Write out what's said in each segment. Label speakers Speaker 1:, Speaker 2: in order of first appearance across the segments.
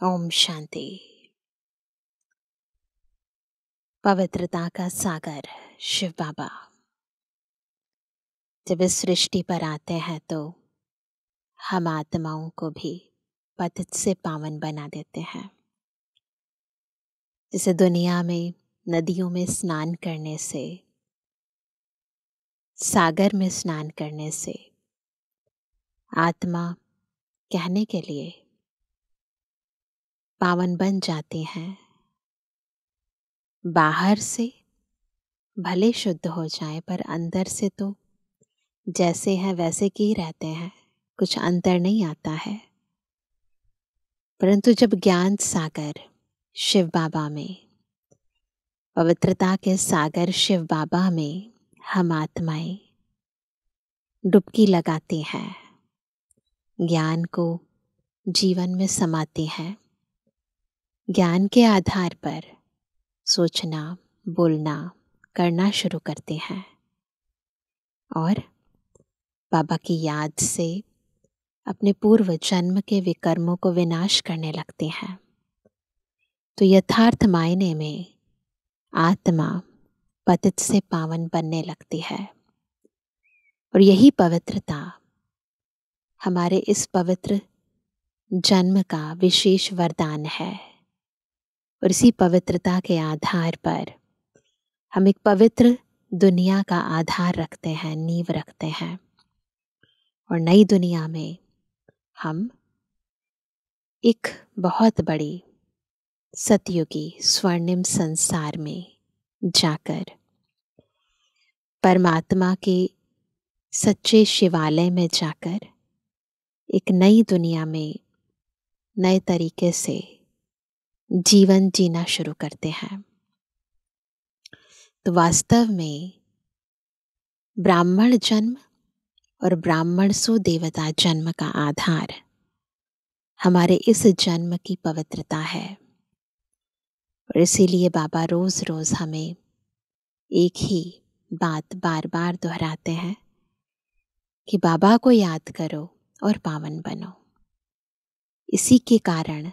Speaker 1: ओम शांति। पवित्रता का सागर शिव बाबा जब इस सृष्टि पर आते हैं तो हम आत्माओं को भी पतित से पावन बना देते हैं। जैसे दुनिया में नदियों में स्नान करने से, सागर में स्नान करने से आत्मा कहने के लिए पावन बन जाती हैं। बाहर से भले शुद्ध हो जाए पर अंदर से तो जैसे हैं वैसे के ही रहते हैं, कुछ अंतर नहीं आता है। परंतु जब ज्ञान सागर शिव बाबा में, पवित्रता के सागर शिव बाबा में हम आत्माएं डुबकी लगाती हैं, ज्ञान को जीवन में समाती हैं, ज्ञान के आधार पर सोचना, बोलना, करना शुरू करते हैं और बाबा की याद से अपने पूर्व जन्म के विकर्मों को विनाश करने लगते हैं। तो यथार्थ मायने में आत्मा पतित से पावन बनने लगती है और यही पवित्रता हमारे इस पवित्र जन्म का विशेष वरदान है। और इसी पवित्रता के आधार पर हम एक पवित्र दुनिया का आधार रखते हैं, नींव रखते हैं और नई दुनिया में हम एक बहुत बड़ी सतयुगी स्वर्णिम संसार में जाकर परमात्मा के सच्चे शिवालय में जाकर एक नई दुनिया में नए तरीके से जीवन जीना शुरू करते हैं। तो वास्तव में ब्राह्मण जन्म और ब्राह्मण सो देवता जन्म का आधार हमारे इस जन्म की पवित्रता है। और इसीलिए बाबा रोज रोज हमें एक ही बात बार बार दोहराते हैं कि बाबा को याद करो और पावन बनो। इसी के कारण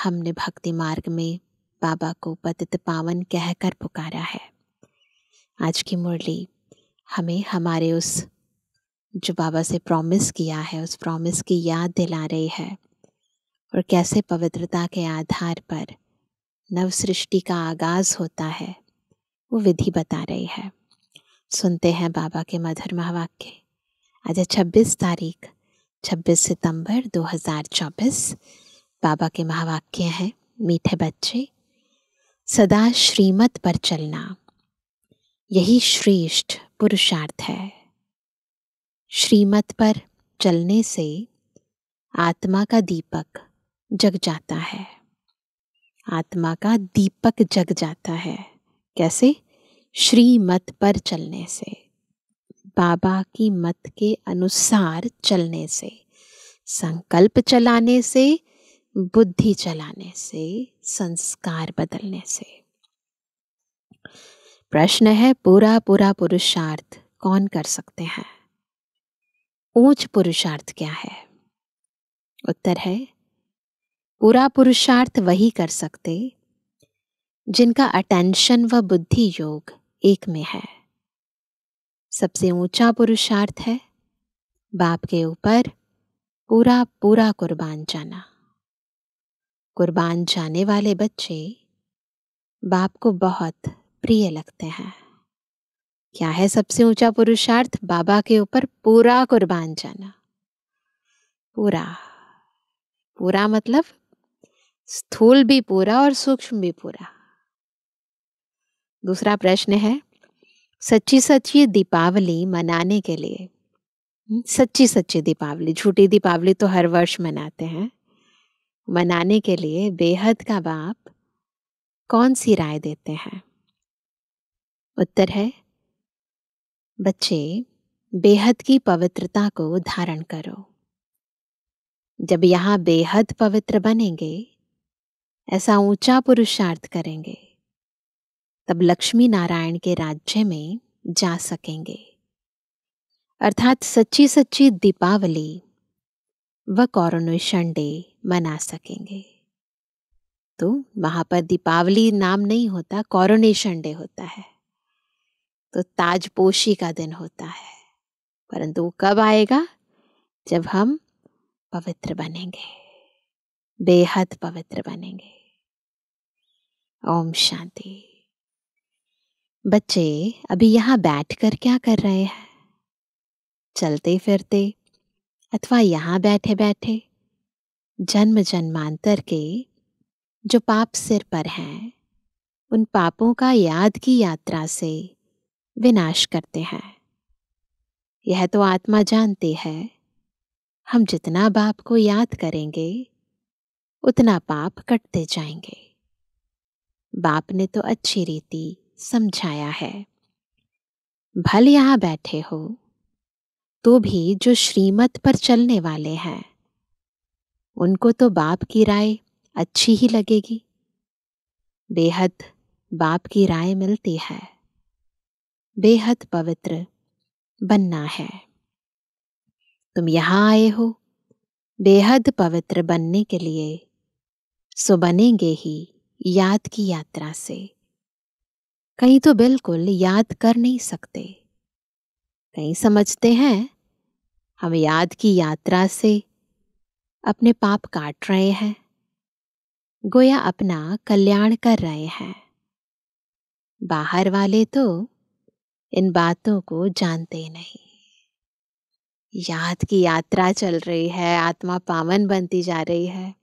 Speaker 1: हमने भक्ति मार्ग में बाबा को पतित पावन कहकर पुकारा है। आज की मुरली हमें हमारे उस जो बाबा से प्रॉमिस किया है उस प्रॉमिस की याद दिला रही है और कैसे पवित्रता के आधार पर नव सृष्टि का आगाज होता है वो विधि बता रही है। सुनते हैं बाबा के मधुर महावाक्य। आज 26 तारीख 26 सितंबर 2024। बाबा के महावाक्य हैं, मीठे बच्चे, सदा श्रीमत पर चलना यही श्रेष्ठ पुरुषार्थ है। श्रीमत पर चलने से आत्मा का दीपक जग जाता है। आत्मा का दीपक जग जाता है। कैसे? श्रीमत पर चलने से, बाबा की मत के अनुसार चलने से, संकल्प चलाने से, बुद्धि चलाने से, संस्कार बदलने से। प्रश्न है, पूरा पूरा पुरुषार्थ कौन कर सकते हैं? ऊंच पुरुषार्थ क्या है? उत्तर है, पूरा पुरुषार्थ वही कर सकते जिनका अटेंशन व बुद्धि योग एक में है। सबसे ऊंचा पुरुषार्थ है बाप के ऊपर पूरा पूरा कुर्बान जाना। कुर्बान जाने वाले बच्चे बाप को बहुत प्रिय लगते हैं। क्या है सबसे ऊंचा पुरुषार्थ? बाबा के ऊपर पूरा कुर्बान जाना। पूरा पूरा मतलब स्थूल भी पूरा और सूक्ष्म भी पूरा। दूसरा प्रश्न है, सच्ची सच्ची दीपावली मनाने के लिए, सच्ची सच्ची दीपावली, झूठी दीपावली तो हर वर्ष मनाते हैं, मनाने के लिए बेहद का बाप कौन सी राय देते हैं? उत्तर है, बच्चे बेहद की पवित्रता को धारण करो। जब यहाँ बेहद पवित्र बनेंगे, ऐसा ऊंचा पुरुषार्थ करेंगे, तब लक्ष्मी नारायण के राज्य में जा सकेंगे। अर्थात सच्ची सच्ची दीपावली व कोरोनेशन डे मना सकेंगे। तो वहां पर दीपावली नाम नहीं होता, कोरोनेशन डे होता है, तो ताजपोशी का दिन होता है। परंतु वो कब आएगा? जब हम पवित्र बनेंगे, बेहद पवित्र बनेंगे। ओम शांति। बच्चे अभी यहाँ बैठकर क्या कर रहे हैं? चलते फिरते अथवा यहाँ बैठे बैठे जन्म जन्मांतर के जो पाप सिर पर हैं, उन पापों का याद की यात्रा से विनाश करते हैं। यह तो आत्मा जानती है, हम जितना बाप को याद करेंगे उतना पाप कटते जाएंगे। बाप ने तो अच्छी रीति समझाया है। भल यहाँ बैठे हो तो भी जो श्रीमत पर चलने वाले हैं उनको तो बाप की राय अच्छी ही लगेगी। बेहद बाप की राय मिलती है, बेहद पवित्र बनना है। तुम यहाँ आए हो बेहद पवित्र बनने के लिए, सो बनेंगे ही याद की यात्रा से। कहीं तो बिल्कुल याद कर नहीं सकते, कहीं समझते हैं हम याद की यात्रा से अपने पाप काट रहे हैं, गोया अपना कल्याण कर रहे हैं। बाहर वाले तो इन बातों को जानते ही नहीं। याद की यात्रा चल रही है, आत्मा पावन बनती जा रही है,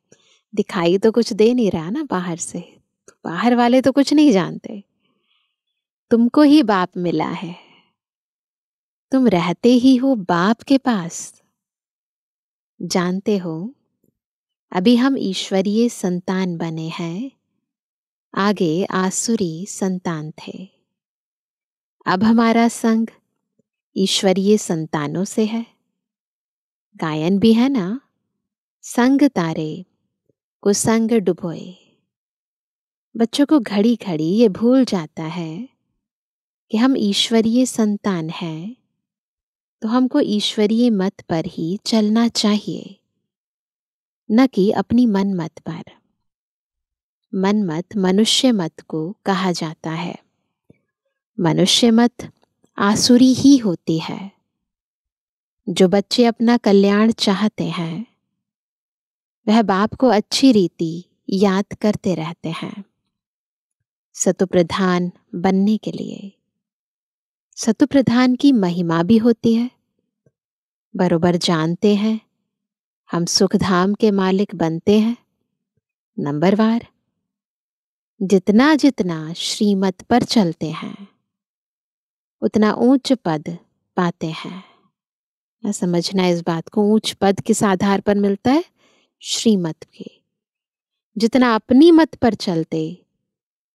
Speaker 1: दिखाई तो कुछ दे नहीं रहा ना बाहर से, तो बाहर वाले तो कुछ नहीं जानते। तुमको ही बाप मिला है, तुम रहते ही हो बाप के पास। जानते हो अभी हम ईश्वरीय संतान बने हैं, आगे आसुरी संतान थे। अब हमारा संग ईश्वरीय संतानों से है। गायन भी है ना, संग तारे को संग डुबोए। बच्चों को घड़ी घड़ी ये भूल जाता है कि हम ईश्वरीय संतान हैं, तो हमको ईश्वरीय मत पर ही चलना चाहिए, न कि अपनी मन मत पर। मन मत मनुष्य मत को कहा जाता है। मनुष्य मत आसुरी ही होती है। जो बच्चे अपना कल्याण चाहते हैं वह बाप को अच्छी रीति याद करते रहते हैं। सतुप्रधान बनने के लिए सतुप्रधान की महिमा भी होती है। बरोबर जानते हैं हम सुखधाम के मालिक बनते हैं नंबरवार, जितना जितना श्रीमत पर चलते हैं उतना ऊंच पद पाते हैं। ना समझना इस बात को, ऊंच पद किस आधार पर मिलता है? श्रीमत के। जितना अपनी मत पर चलते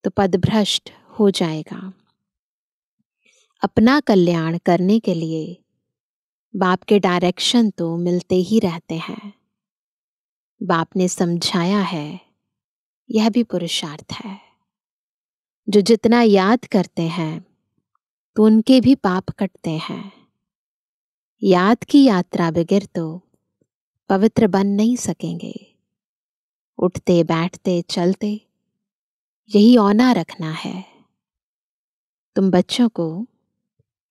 Speaker 1: तो पद भ्रष्ट हो जाएगा। अपना कल्याण करने के लिए बाप के डायरेक्शन तो मिलते ही रहते हैं। बाप ने समझाया है, यह भी पुरुषार्थ है। जो जितना याद करते हैं तो उनके भी पाप कटते हैं। याद की यात्रा बगैर तो पवित्र बन नहीं सकेंगे। उठते बैठते चलते यही औना रखना है। तुम बच्चों को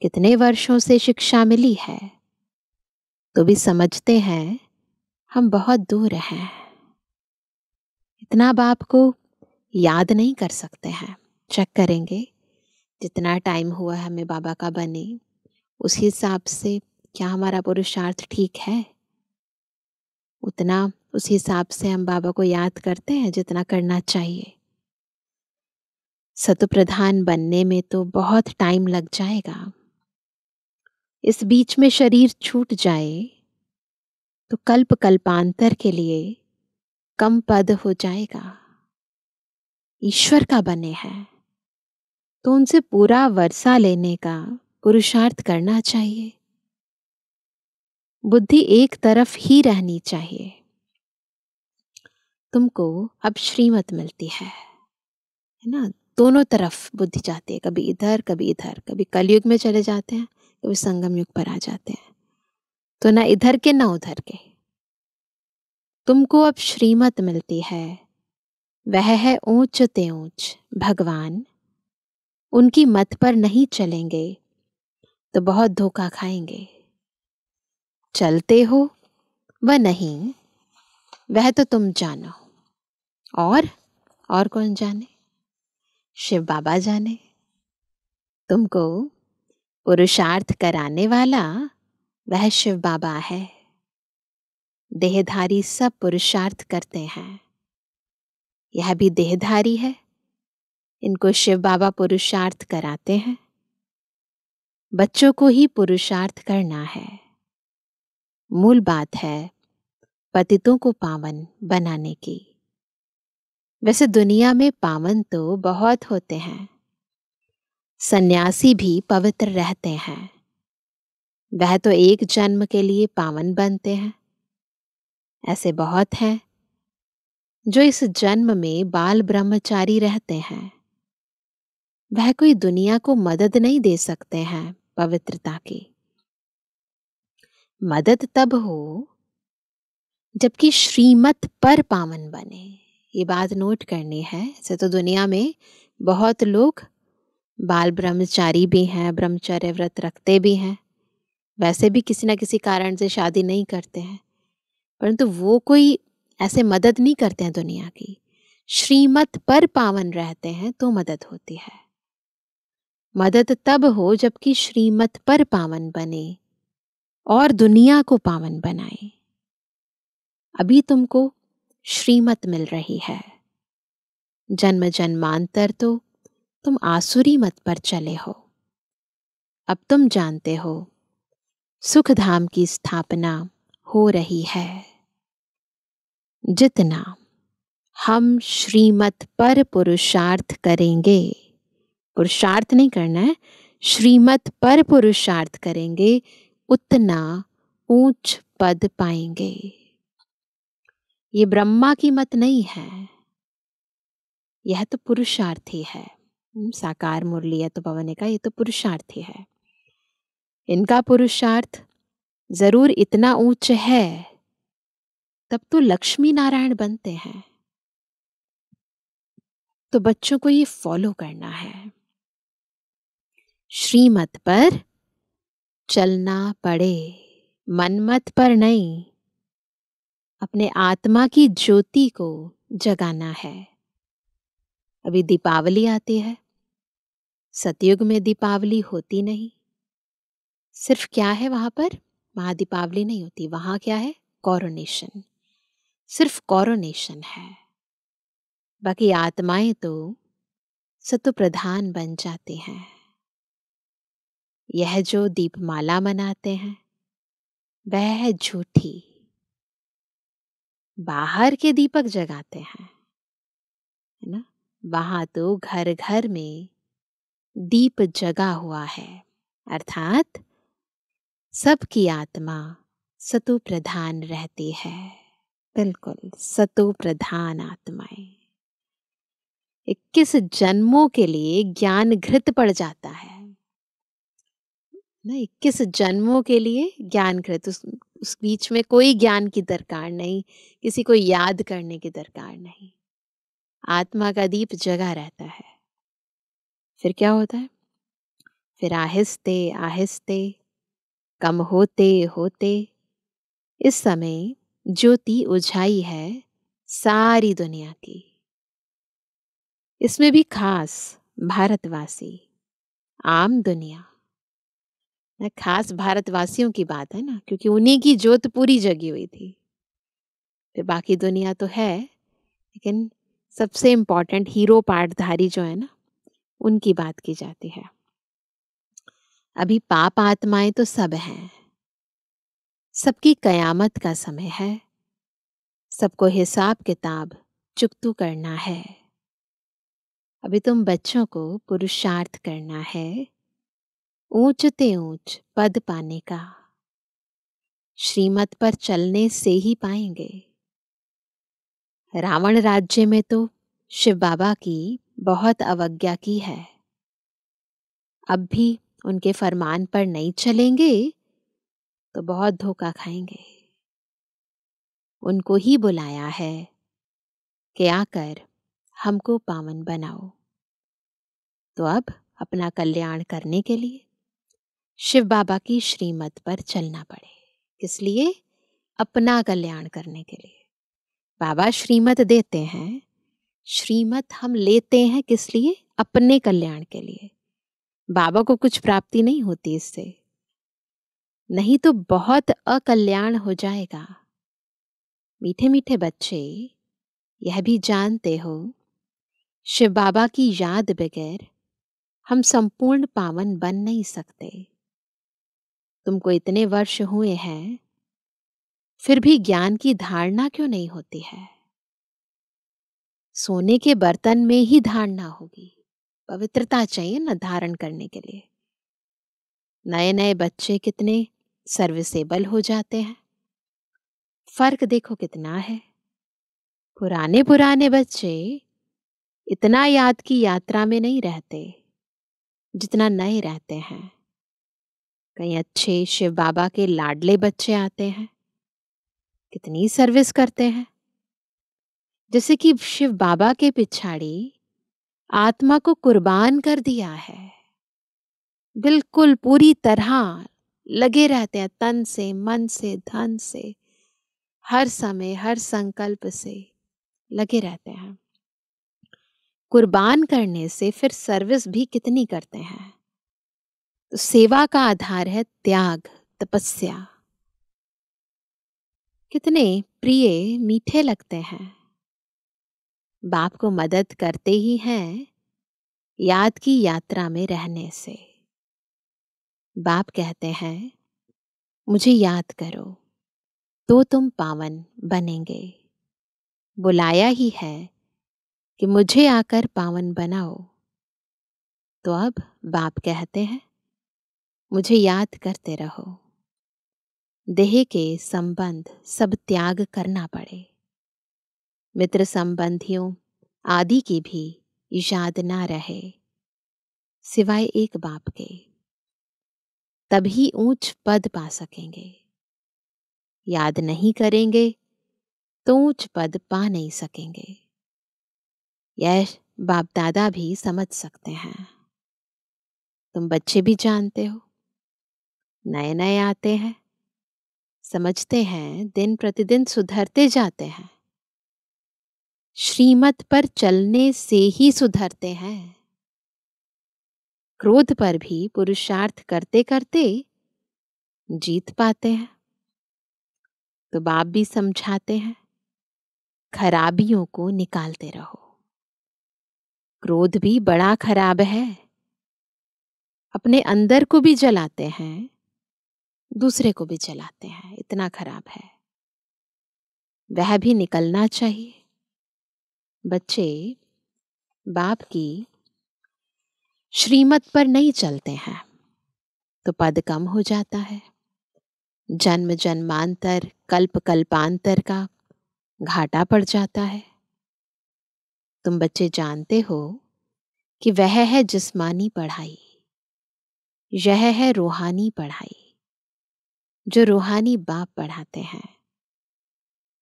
Speaker 1: कितने वर्षों से शिक्षा मिली है, तो भी समझते हैं हम बहुत दूर हैं। इतना बाप को याद नहीं कर सकते हैं। चेक करेंगे जितना टाइम हुआ हमें बाबा का बने, उस हिसाब से क्या हमारा पुरुषार्थ ठीक है? उतना उस हिसाब से हम बाबा को याद करते हैं जितना करना चाहिए। सतुप्रधान बनने में तो बहुत टाइम लग जाएगा। इस बीच में शरीर छूट जाए तो कल्प कल्पांतर के लिए कम पद हो जाएगा। ईश्वर का बने हैं तो उनसे पूरा वर्षा लेने का पुरुषार्थ करना चाहिए। बुद्धि एक तरफ ही रहनी चाहिए। तुमको अब श्रीमत मिलती है ना, दोनों तरफ बुद्धि जाती है, कभी इधर कभी इधर, कभी कलयुग में चले जाते हैं, कभी संगम युग पर आ जाते हैं, तो ना इधर के ना उधर के। तुमको अब श्रीमत मिलती है वह है ऊंच ते ऊंच भगवान। उनकी मत पर नहीं चलेंगे तो बहुत धोखा खाएंगे। चलते हो व नहीं वह तो तुम जानो, और कौन जाने? शिव बाबा जाने। तुमको पुरुषार्थ कराने वाला वह शिव बाबा है। देहधारी सब पुरुषार्थ करते हैं, यह भी देहधारी है, इनको शिव बाबा पुरुषार्थ कराते हैं। बच्चों को ही पुरुषार्थ करना है। मूल बात है पतितों को पावन बनाने की। वैसे दुनिया में पावन तो बहुत होते हैं, सन्यासी भी पवित्र रहते हैं। वह तो एक जन्म के लिए पावन बनते हैं। ऐसे बहुत हैं जो इस जन्म में बाल ब्रह्मचारी रहते हैं। वह कोई दुनिया को मदद नहीं दे सकते हैं पवित्रता की। मदद तब हो जबकि श्रीमत पर पावन बने। ये बात नोट करनी है। ऐसे तो दुनिया में बहुत लोग बाल ब्रह्मचारी भी हैं, ब्रह्मचर्य व्रत रखते भी हैं, वैसे भी किसी न किसी कारण से शादी नहीं करते हैं, परंतु वो कोई ऐसे मदद नहीं करते हैं दुनिया की। श्रीमत पर पावन रहते हैं तो मदद होती है। मदद तब हो जबकि श्रीमत पर पावन बने और दुनिया को पावन बनाए। अभी तुमको श्रीमत मिल रही है। जन्म जन्मांतर तो तुम आसुरी मत पर चले हो। अब तुम जानते हो सुख धाम की स्थापना हो रही है। जितना हम श्रीमत पर पुरुषार्थ करेंगे, पुरुषार्थ नहीं करना है, श्रीमत पर पुरुषार्थ करेंगे, उतना ऊंच पद पाएंगे। ये ब्रह्मा की मत नहीं है, यह तो पुरुषार्थ ही है। साकार मुरली है तो पवन का, ये तो पुरुषार्थ ही है। इनका पुरुषार्थ जरूर इतना ऊंच है, तब तो लक्ष्मी नारायण बनते हैं। तो बच्चों को ये फॉलो करना है। श्रीमत पर चलना पड़े, मनमत पर नहीं। अपने आत्मा की ज्योति को जगाना है। अभी दीपावली आती है। सतयुग में दीपावली होती नहीं। सिर्फ क्या है वहां पर? वहां दीपावली नहीं होती, वहां क्या है? कॉरोनेशन। सिर्फ कॉरोनेशन है। बाकी आत्माएं तो सतो प्रधान बन जाती हैं। यह जो दीपमाला मनाते हैं वह है झूठी। बाहर के दीपक जगाते हैं, है ना? वहां तो घर घर में दीप जगा हुआ है, अर्थात सबकी आत्मा सतो प्रधान रहती है। बिल्कुल सतो प्रधान आत्माएं। 21 जन्मों के लिए ज्ञान घृत पड़ जाता है ना। 21 जन्मों के लिए ज्ञान घृत, उस बीच में कोई ज्ञान की दरकार नहीं, किसी को याद करने की दरकार नहीं। आत्मा का दीप जगा रहता है। फिर क्या होता है? फिर आहिस्ते आहिस्ते कम होते होते इस समय ज्योति उझाई है सारी दुनिया की। इसमें भी खास भारतवासी, आम दुनिया। खास भारतवासियों की बात है ना, क्योंकि उन्हीं की ज्योत पूरी जगी हुई थी। फिर बाकी दुनिया तो है, लेकिन सबसे इम्पोर्टेंट हीरो पार्टधारी जो है ना, उनकी बात की जाती है। अभी पाप आत्माएं तो सब हैं। सबकी कयामत का समय है। सबको हिसाब किताब चुकतू करना है। अभी तुम बच्चों को पुरुषार्थ करना है ऊंच ते ऊंच पद पाने का। श्रीमत पर चलने से ही पाएंगे। रावण राज्य में तो शिव बाबा की बहुत अवज्ञा की है। अब भी उनके फरमान पर नहीं चलेंगे तो बहुत धोखा खाएंगे। उनको ही बुलाया है कि आकर हमको पावन बनाओ। तो अब अपना कल्याण करने के लिए शिव बाबा की श्रीमत पर चलना पड़े। किस लिए? अपना कल्याण करने के लिए। बाबा श्रीमत देते हैं, श्रीमत हम लेते हैं किस लिए? अपने कल्याण के लिए। बाबा को कुछ प्राप्ति नहीं होती इससे, नहीं तो बहुत अकल्याण हो जाएगा। मीठे मीठे बच्चे यह भी जानते हो, शिव बाबा की याद बगैर हम संपूर्ण पावन बन नहीं सकते। तुमको इतने वर्ष हुए हैं, फिर भी ज्ञान की धारणा क्यों नहीं होती है? सोने के बर्तन में ही धारणा होगी। पवित्रता चाहिए ना धारण करने के लिए। नए नए बच्चे कितने सर्विसेबल हो जाते हैं, फर्क देखो कितना है। पुराने पुराने बच्चे इतना याद की यात्रा में नहीं रहते जितना नए रहते हैं। कई अच्छे शिव बाबा के लाडले बच्चे आते हैं, कितनी सर्विस करते हैं। जैसे कि शिव बाबा के पिछाड़ी आत्मा को कुर्बान कर दिया है, बिल्कुल पूरी तरह लगे रहते हैं, तन से, मन से, धन से, हर समय हर संकल्प से लगे रहते हैं। कुर्बान करने से फिर सर्विस भी कितनी करते हैं। तो सेवा का आधार है त्याग, तपस्या। कितने प्रिय मीठे लगते हैं। बाप को मदद करते ही हैं याद की यात्रा में रहने से। बाप कहते हैं मुझे याद करो तो तुम पावन बनेंगे। बुलाया ही है कि मुझे आकर पावन बनाओ। तो अब बाप कहते हैं मुझे याद करते रहो। देह के संबंध सब त्याग करना पड़े। मित्र संबंधियों आदि की भी याद ना रहे सिवाय एक बाप के, तभी ऊंच पद पा सकेंगे। याद नहीं करेंगे तो ऊंच पद पा नहीं सकेंगे। यह बाप दादा भी समझ सकते हैं। तुम बच्चे भी जानते हो, नए नए आते हैं, समझते हैं, दिन प्रतिदिन सुधरते जाते हैं। श्रीमत पर चलने से ही सुधरते हैं। क्रोध पर भी पुरुषार्थ करते करते जीत पाते हैं। तो बाप भी समझाते हैं खराबियों को निकालते रहो। क्रोध भी बड़ा खराब है, अपने अंदर को भी जलाते हैं, दूसरे को भी जलाते हैं, इतना खराब है। वह भी निकलना चाहिए। बच्चे बाप की श्रीमत पर नहीं चलते हैं तो पद कम हो जाता है। जन्म जन्मांतर कल्प कल्पांतर का घाटा पड़ जाता है। तुम बच्चे जानते हो कि वह है जिस्मानी पढ़ाई, यह है रूहानी पढ़ाई जो रूहानी बाप पढ़ाते हैं।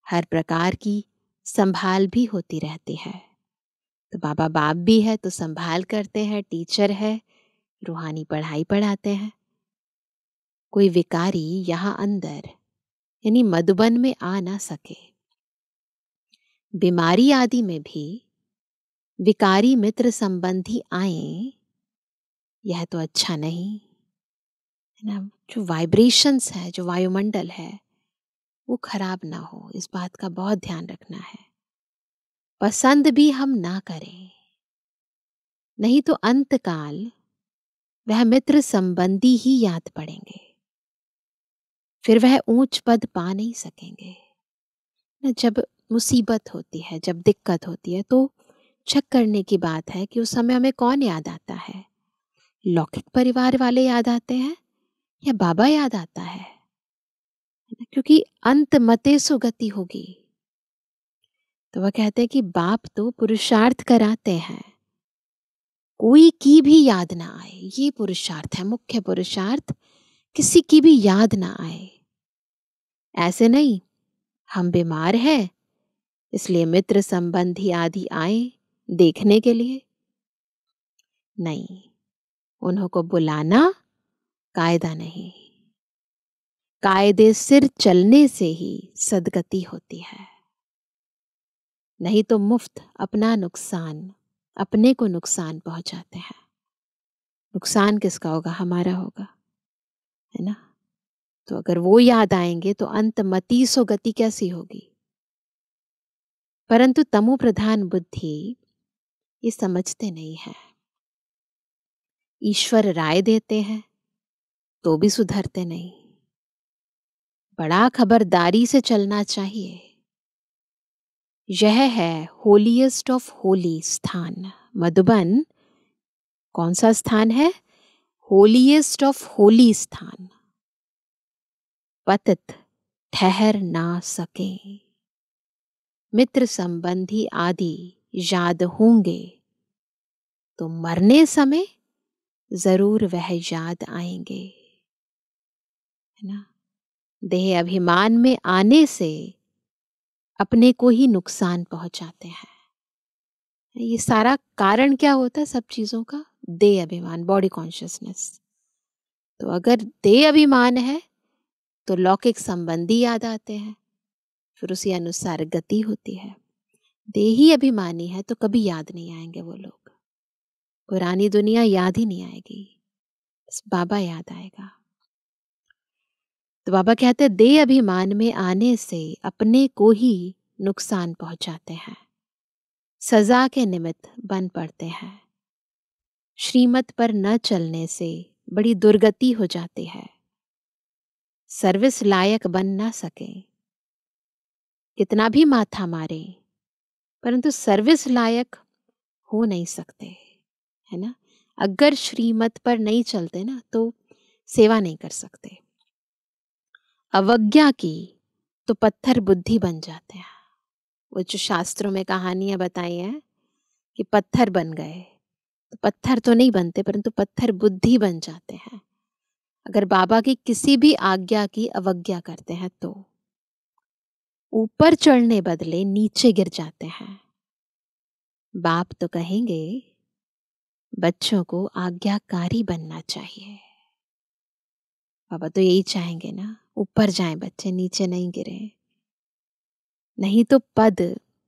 Speaker 1: हर प्रकार की संभाल भी होती रहती है। तो बाबा बाप भी है तो संभाल करते हैं, टीचर है, रूहानी पढ़ाई पढ़ाते हैं। कोई विकारी यहाँ अंदर यानी मधुबन में आ ना सके। बीमारी आदि में भी विकारी मित्र संबंधी आए, यह तो अच्छा नहीं है ना। जो वाइब्रेशंस है, जो वायुमंडल है, वो खराब ना हो, इस बात का बहुत ध्यान रखना है। पसंद भी हम ना करें, नहीं तो अंतकाल वह मित्र संबंधी ही याद पड़ेंगे, फिर वह ऊंच पद पा नहीं सकेंगे। जब मुसीबत होती है, जब दिक्कत होती है, तो चेक करने की बात है कि उस समय हमें कौन याद आता है। लौकिक परिवार वाले याद आते हैं या बाबा याद आता है, क्योंकि अंत मते सुगति होगी। तो वह कहते हैं कि बाप तो पुरुषार्थ कराते हैं, कोई की भी याद ना आए, ये पुरुषार्थ है, मुख्य पुरुषार्थ, किसी की भी याद ना आए। ऐसे नहीं हम बीमार हैं इसलिए मित्र संबंधी आदि आए देखने के लिए? नहीं, उन्हों को बुलाना कायदा नहीं। कायदे सिर चलने से ही सदगति होती है, नहीं तो मुफ्त अपना नुकसान, अपने को नुकसान पहुंचाते हैं। नुकसान किसका होगा? हमारा होगा, है ना? तो अगर वो याद आएंगे तो अंतमति सो गति कैसी होगी? परंतु तमो प्रधान बुद्धि ये समझते नहीं है। ईश्वर राय देते हैं तो भी सुधरते नहीं। बड़ा खबरदारी से चलना चाहिए। यह है होलीएस्ट ऑफ होली स्थान मधुबन। कौन सा स्थान है? होलीएस्ट ऑफ होली स्थान। पतित ठहर ना सके, मित्र संबंधी आदि याद होंगे तो मरने समय जरूर वह याद आएंगे, है ना? देह अभिमान में आने से अपने को ही नुकसान पहुंचाते हैं। ये सारा कारण क्या होता है सब चीजों का? देह अभिमान, बॉडी कॉन्शियसनेस। तो अगर देह अभिमान है तो लौकिक संबंधी याद आते हैं, फिर उसी अनुसार गति होती है। देही अभिमानी है तो कभी याद नहीं आएंगे वो लोग। पुरानी दुनिया याद ही नहीं आएगी, बस बाबा याद आएगा। तो बाबा कहते हैं देह अभिमान में आने से अपने को ही नुकसान पहुंचाते हैं, सजा के निमित्त बन पड़ते हैं। श्रीमत पर न चलने से बड़ी दुर्गति हो जाती है। सर्विस लायक बन ना सके, कितना भी माथा मारे परंतु सर्विस लायक हो नहीं सकते, है ना? अगर श्रीमत पर नहीं चलते ना तो सेवा नहीं कर सकते। अवज्ञा की तो पत्थर बुद्धि बन जाते हैं। वो जो शास्त्रों में कहानियां बताई हैं कि पत्थर बन गए, तो पत्थर तो नहीं बनते परंतु पत्थर बुद्धि बन जाते हैं। अगर बाबा की किसी भी आज्ञा की अवज्ञा करते हैं तो ऊपर चढ़ने बदले नीचे गिर जाते हैं। बाप तो कहेंगे बच्चों को आज्ञाकारी बनना चाहिए। बाबा तो यही चाहेंगे ना, ऊपर जाएं बच्चे, नीचे नहीं गिरे। नहीं तो पद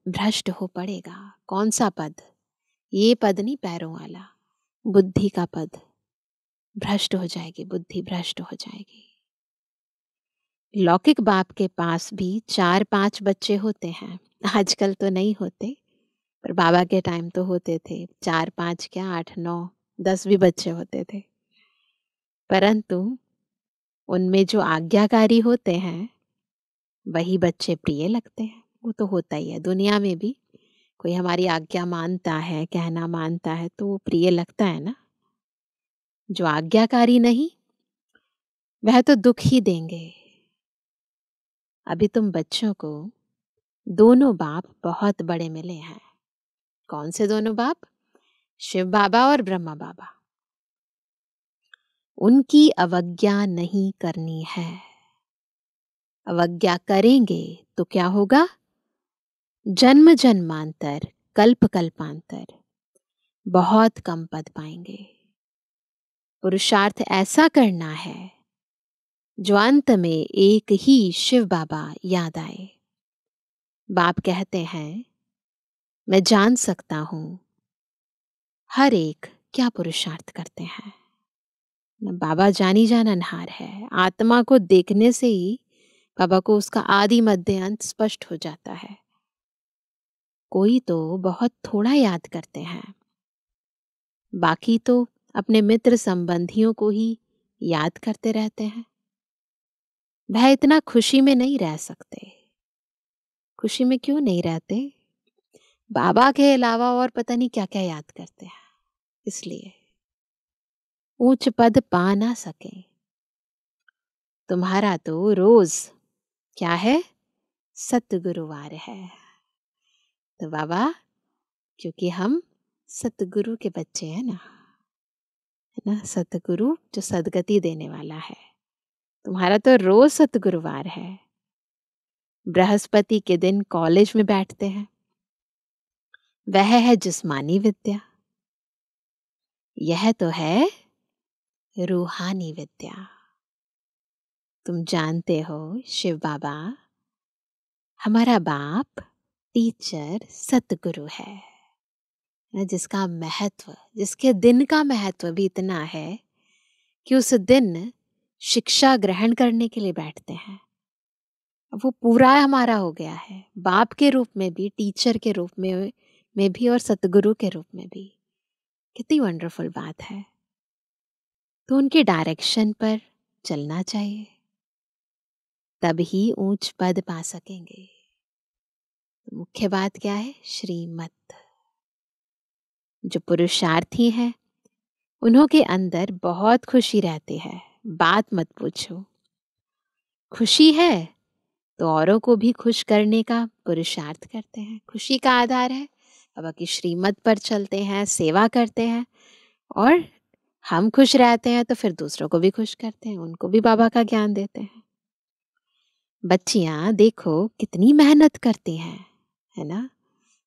Speaker 1: भ्रष्ट हो पड़ेगा। कौन सा पद? ये पद नहीं पैरों वाला, बुद्धि का पद। भ्रष्ट हो जाएगी बुद्धि, भ्रष्ट हो जाएगी। लौकिक बाप के पास भी 4-5 बच्चे होते हैं। आजकल तो नहीं होते, पर बाबा के टाइम तो होते थे। 4-5 क्या, 8-9-10 भी बच्चे होते थे। परंतु उनमें जो आज्ञाकारी होते हैं वही बच्चे प्रिय लगते हैं। वो तो होता ही है दुनिया में भी। कोई हमारी आज्ञा मानता है, कहना मानता है तो वो प्रिय लगता है ना। जो आज्ञाकारी नहीं वह तो दुख ही देंगे। अभी तुम बच्चों को दोनों बाप बहुत बड़े मिले हैं। कौन से दोनों बाप? शिव बाबा और ब्रह्मा बाबा। उनकी अवज्ञा नहीं करनी है। अवज्ञा करेंगे तो क्या होगा? जन्म जन्मांतर, कल्प कल्पांतर बहुत कम पद पाएंगे। पुरुषार्थ ऐसा करना है जो अंत में एक ही शिव बाबा याद आए। बाप कहते हैं मैं जान सकता हूं हर एक क्या पुरुषार्थ करते हैं। बाबा जानी जान अनहार है। आत्मा को देखने से ही बाबा को उसका आदि मध्य अंत स्पष्ट हो जाता है। कोई तो बहुत थोड़ा याद करते हैं, बाकी तो अपने मित्र संबंधियों को ही याद करते रहते हैं। वह इतना खुशी में नहीं रह सकते। खुशी में क्यों नहीं रहते? बाबा के अलावा और पता नहीं क्या क्या याद करते हैं, इसलिए ऊंच पद पा ना सके। तुम्हारा तो रोज क्या है? सतगुरुवार है। तो बाबा क्योंकि हम सतगुरु के बच्चे हैं ना, है ना? सतगुरु जो सदगति देने वाला है। तुम्हारा तो रोज सतगुरुवार है। बृहस्पति के दिन कॉलेज में बैठते हैं, वह है जिस्मानी विद्या, यह तो है रूहानी विद्या। तुम जानते हो शिव बाबा हमारा बाप, टीचर, सतगुरु है ना, जिसका महत्व, जिसके दिन का महत्व भी इतना है कि उस दिन शिक्षा ग्रहण करने के लिए बैठते हैं। वो पूरा हमारा हो गया है, बाप के रूप में भी, टीचर के रूप में भी और सतगुरु के रूप में भी। कितनी वंडरफुल बात है। तो उनके डायरेक्शन पर चलना चाहिए, तभी ऊंच पद पा सकेंगे। तो मुख्य बात क्या है? श्रीमत। जो पुरुषार्थी हैं उन्हों के अंदर बहुत खुशी रहती है, बात मत पूछो। खुशी है तो औरों को भी खुश करने का पुरुषार्थ करते हैं। खुशी का आधार है बाबा की श्रीमत पर चलते हैं, सेवा करते हैं, और हम खुश रहते हैं तो फिर दूसरों को भी खुश करते हैं, उनको भी बाबा का ज्ञान देते हैं। बच्चियां देखो कितनी मेहनत करती हैं, है ना।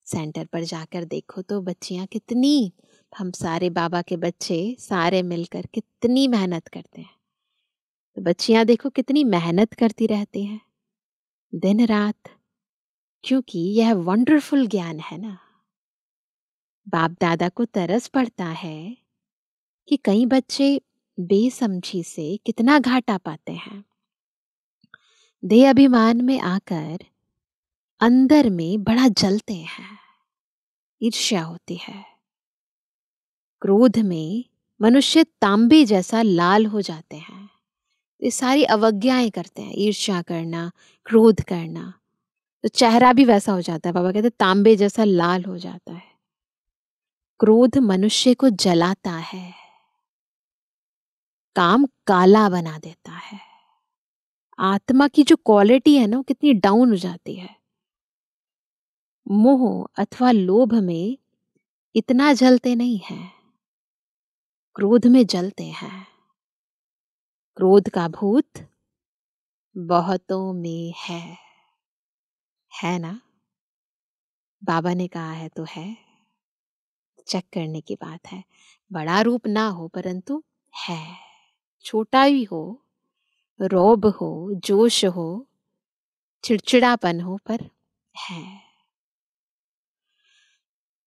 Speaker 1: सेंटर पर जाकर देखो तो बच्चियां कितनी, हम सारे बाबा के बच्चे सारे मिलकर कितनी मेहनत करते हैं। तो बच्चियां देखो कितनी मेहनत करती रहती हैं दिन रात, क्योंकि यह वंडरफुल ज्ञान है ना। बाप दादा को तरस पड़ता है कि कई बच्चे बेसमझी से कितना घाटा पाते हैं। देह अभिमान में आकर अंदर में बड़ा जलते हैं, ईर्ष्या होती है। क्रोध में मनुष्य तांबे जैसा लाल हो जाते हैं। ये सारी अवज्ञाएं करते हैं, ईर्ष्या करना, क्रोध करना, तो चेहरा भी वैसा हो जाता है। बाबा कहते हैं तांबे जैसा लाल हो जाता है। क्रोध मनुष्य को जलाता है, काम काला बना देता है। आत्मा की जो क्वालिटी है ना वो कितनी डाउन हो जाती है। मोह अथवा लोभ में इतना जलते नहीं है, क्रोध में जलते हैं। क्रोध का भूत बहुतों में है ना। बाबा ने कहा है तो है, चेक करने की बात है। बड़ा रूप ना हो परंतु है, छोटा भी हो, रौब हो, जोश हो, चिड़चिड़ापन हो, पर है।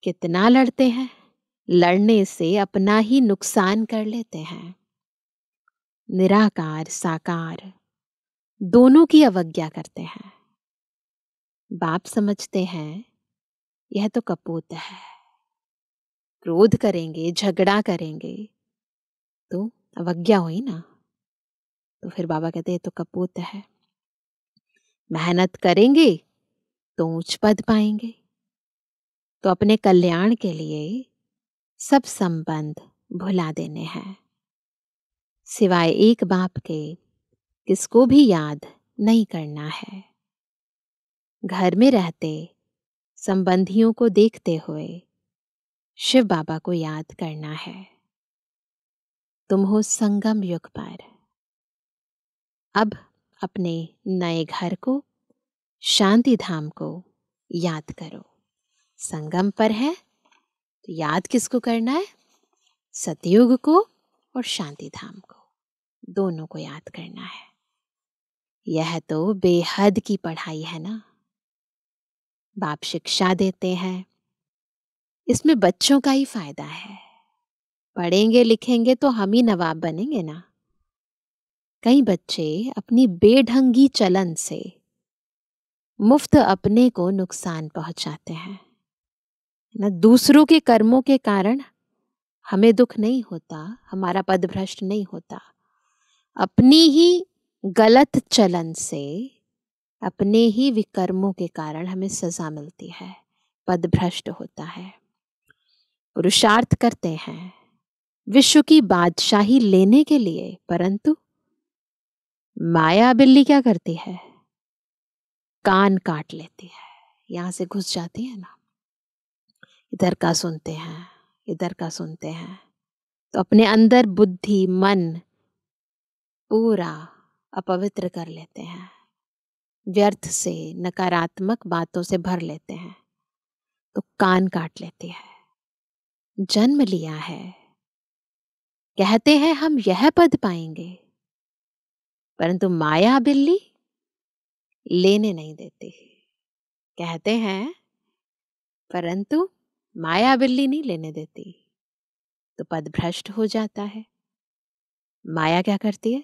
Speaker 1: कितना लड़ते हैं, लड़ने से अपना ही नुकसान कर लेते हैं। निराकार साकार दोनों की अवज्ञा करते हैं। बाप समझते हैं यह तो कपूत है, क्रोध करेंगे, झगड़ा करेंगे तो अवज्ञा हुई ना। तो फिर बाबा कहते हैं तो कपूत है। मेहनत करेंगे तो ऊंच पद पाएंगे। तो अपने कल्याण के लिए सब संबंध भुला देने हैं, सिवाय एक बाप के किसको भी याद नहीं करना है। घर में रहते संबंधियों को देखते हुए शिव बाबा को याद करना है। तुम हो संगम युग पर। अब अपने नए घर को, शांति धाम को याद करो। संगम पर है तो याद किसको करना है? सतयुग को और शांति धाम को, दोनों को याद करना है। यह तो बेहद की पढ़ाई है ना। बाप शिक्षा देते हैं, इसमें बच्चों का ही फायदा है। पढ़ेंगे लिखेंगे तो हम ही नवाब बनेंगे ना। कई बच्चे अपनी बेढंगी चलन से मुफ्त अपने को नुकसान पहुंचाते हैं ना। दूसरों के कर्मों के कारण हमें दुख नहीं होता, हमारा पद भ्रष्ट नहीं होता। अपनी ही गलत चलन से, अपने ही विकर्मों के कारण हमें सजा मिलती है, पद भ्रष्ट होता है। पुरुषार्थ करते हैं विश्व की बादशाही लेने के लिए, परंतु माया बिल्ली क्या करती है? कान काट लेती है, यहां से घुस जाती है ना। इधर का सुनते हैं, इधर का सुनते हैं, तो अपने अंदर बुद्धि मन पूरा अपवित्र कर लेते हैं, व्यर्थ से नकारात्मक बातों से भर लेते हैं। तो कान काट लेती है। जन्म लिया है, कहते हैं हम यह पद पाएंगे, परंतु माया बिल्ली लेने नहीं देती। कहते हैं परंतु माया बिल्ली नहीं लेने देती, तो पद भ्रष्ट हो जाता है। माया क्या करती है,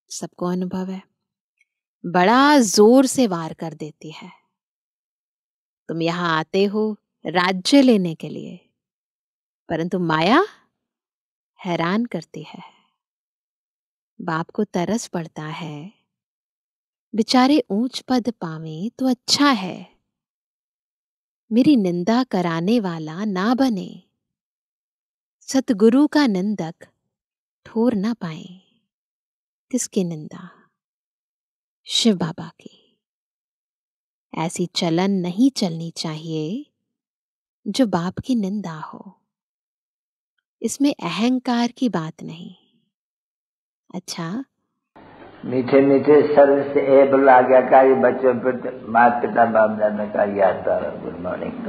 Speaker 1: सबको अनुभव है, बड़ा जोर से वार कर देती है। तुम यहां आते हो राज्य लेने के लिए, परंतु माया हैरान करती है। बाप को तरस पड़ता है, बेचारे ऊंच पद पावें तो अच्छा है, मेरी निंदा कराने वाला ना बने, सतगुरु का निंदक ठोर ना पाए। किसकी निंदा? शिव बाबा की। ऐसी चलन नहीं चलनी चाहिए जो बाप की निंदा हो। इसमें अहंकार की बात नहीं। अच्छा,
Speaker 2: मीठे मीठे सर्व से एबल आज्ञाकारी बच्चों पर माता पिता बाप दादा का याद। Good morning.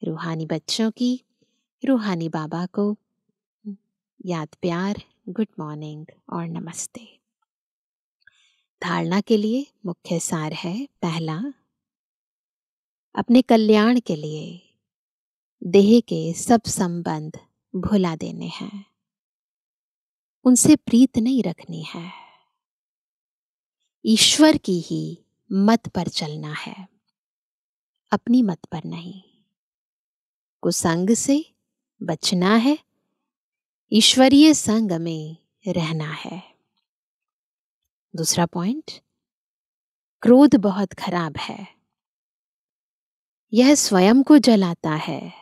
Speaker 1: रूहानी बच्चों की रूहानी बाबा को याद प्यार, गुड मॉर्निंग और नमस्ते। धारणा के लिए मुख्य सार है, पहला, अपने कल्याण के लिए देह के सब संबंध भुला देने हैं, उनसे प्रीत नहीं रखनी है, ईश्वर की ही मत पर चलना है, अपनी मत पर नहीं। कुसंग से बचना है, ईश्वरीय संग में रहना है। दूसरा पॉइंट, क्रोध बहुत खराब है, यह स्वयं को जलाता है।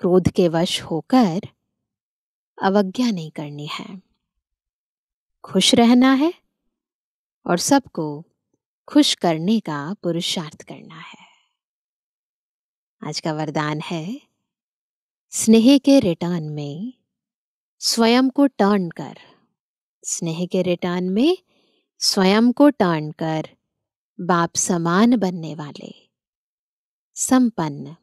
Speaker 1: क्रोध के वश होकर अवज्ञा नहीं करनी है, खुश रहना है और सबको खुश करने का पुरुषार्थ करना है। आज का वरदान है, स्नेह के रिटर्न में स्वयं को टर्न कर, स्नेह के रिटर्न में स्वयं को टर्न कर बाप समान बनने वाले संपन्न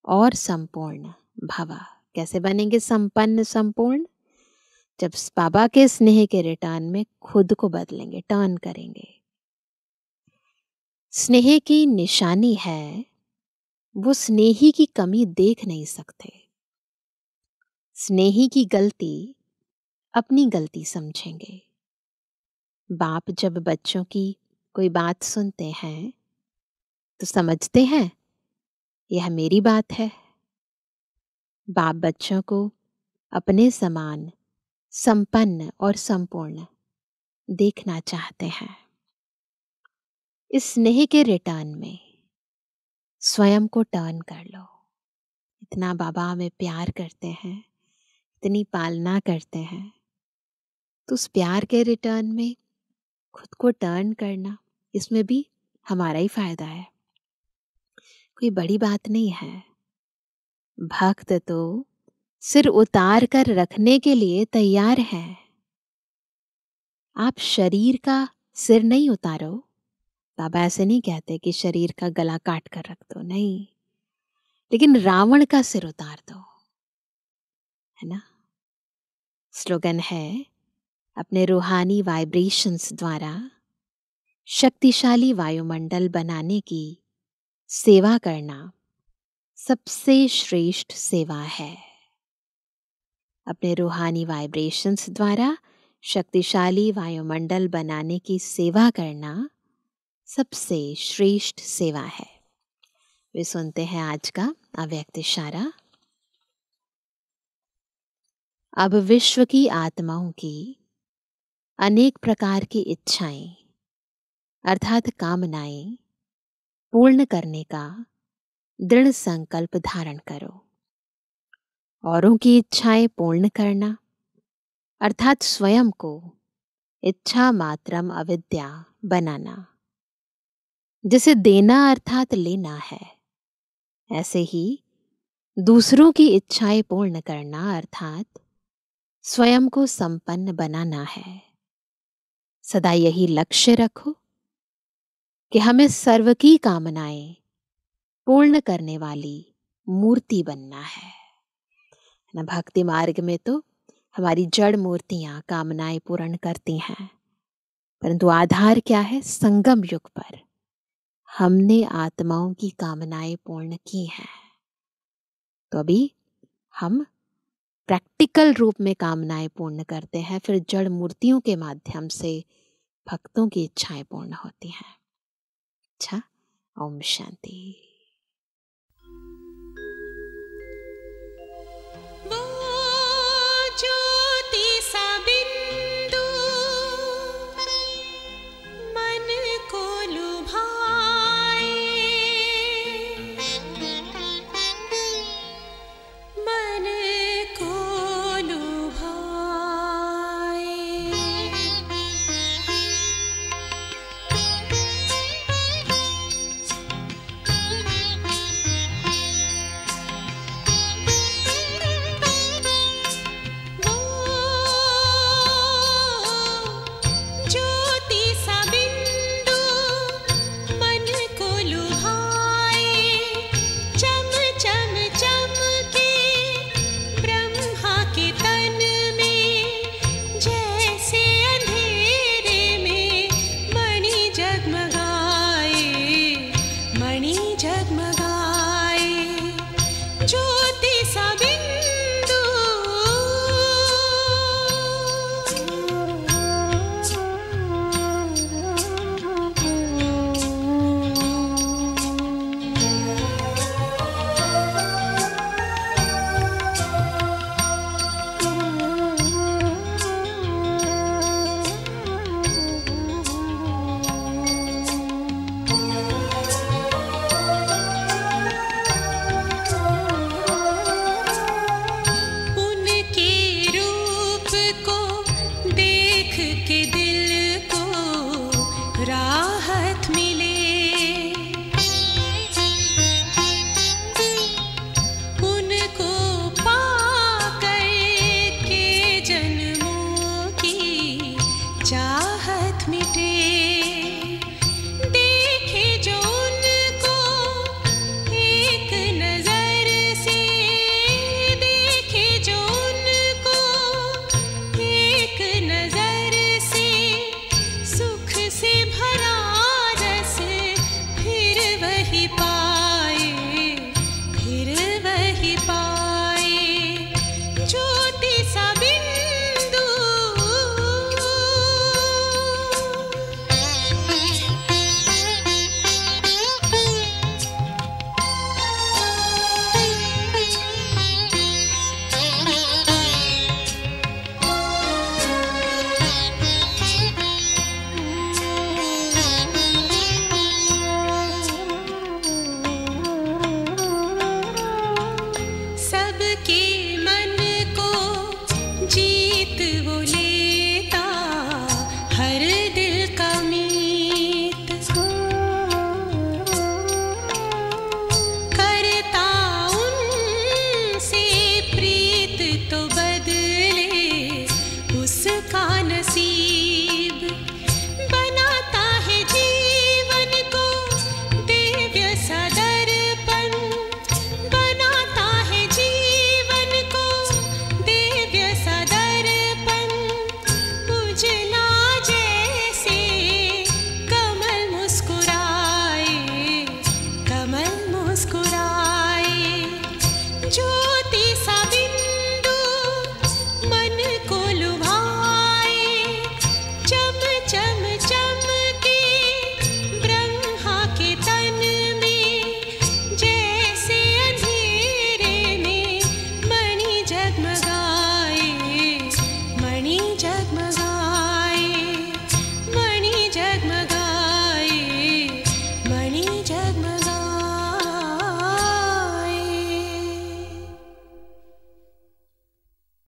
Speaker 1: और संपूर्ण भव। कैसे बनेंगे संपन्न संपूर्ण? जब बाबा के स्नेह के रिटर्न में खुद को बदलेंगे, टर्न करेंगे। स्नेह की निशानी है, वो स्नेही की कमी देख नहीं सकते, स्नेही की गलती अपनी गलती समझेंगे। बाप जब बच्चों की कोई बात सुनते हैं तो समझते हैं यह मेरी बात है। बाप बच्चों को अपने समान संपन्न और संपूर्ण देखना चाहते हैं। इस स्नेह के रिटर्न में स्वयं को टर्न कर लो। इतना बाबा हमें प्यार करते हैं, इतनी पालना करते हैं, तो उस प्यार के रिटर्न में खुद को टर्न करना, इसमें भी हमारा ही फायदा है, कोई बड़ी बात नहीं है। भक्त तो सिर उतार कर रखने के लिए तैयार है। आप शरीर का सिर नहीं उतारो, बाबा ऐसे नहीं कहते कि शरीर का गला काट कर रख दो, नहीं, लेकिन रावण का सिर उतार दो, है ना। स्लोगन है, अपने रूहानी वाइब्रेशंस द्वारा शक्तिशाली वायुमंडल बनाने की सेवा करना सबसे श्रेष्ठ सेवा है। अपने रूहानी वाइब्रेशंस द्वारा शक्तिशाली वायुमंडल बनाने की सेवा करना सबसे श्रेष्ठ सेवा है। वे सुनते हैं आज का अव्यक्त इशारा। अब विश्व की आत्माओं की अनेक प्रकार की इच्छाएं अर्थात कामनाएं पूर्ण करने का दृढ़ संकल्प धारण करो। औरों की इच्छाएं पूर्ण करना अर्थात स्वयं को इच्छा मात्रम अविद्या बनाना। जिसे देना अर्थात लेना है, ऐसे ही दूसरों की इच्छाएं पूर्ण करना अर्थात स्वयं को संपन्न बनाना है। सदा यही लक्ष्य रखो कि हमें सर्व की कामनाएं पूर्ण करने वाली मूर्ति बनना है ना। भक्ति मार्ग में तो हमारी जड़ मूर्तियां कामनाएं पूर्ण करती हैं, परंतु आधार क्या है? संगम युग पर हमने आत्माओं की कामनाएं पूर्ण की हैं, तो अभी हम प्रैक्टिकल रूप में कामनाएं पूर्ण करते हैं, फिर जड़ मूर्तियों के माध्यम से भक्तों की इच्छाएं पूर्ण होती हैं। अच्छा, ओम शांति।
Speaker 3: जगमगाए मणि जगमगाए।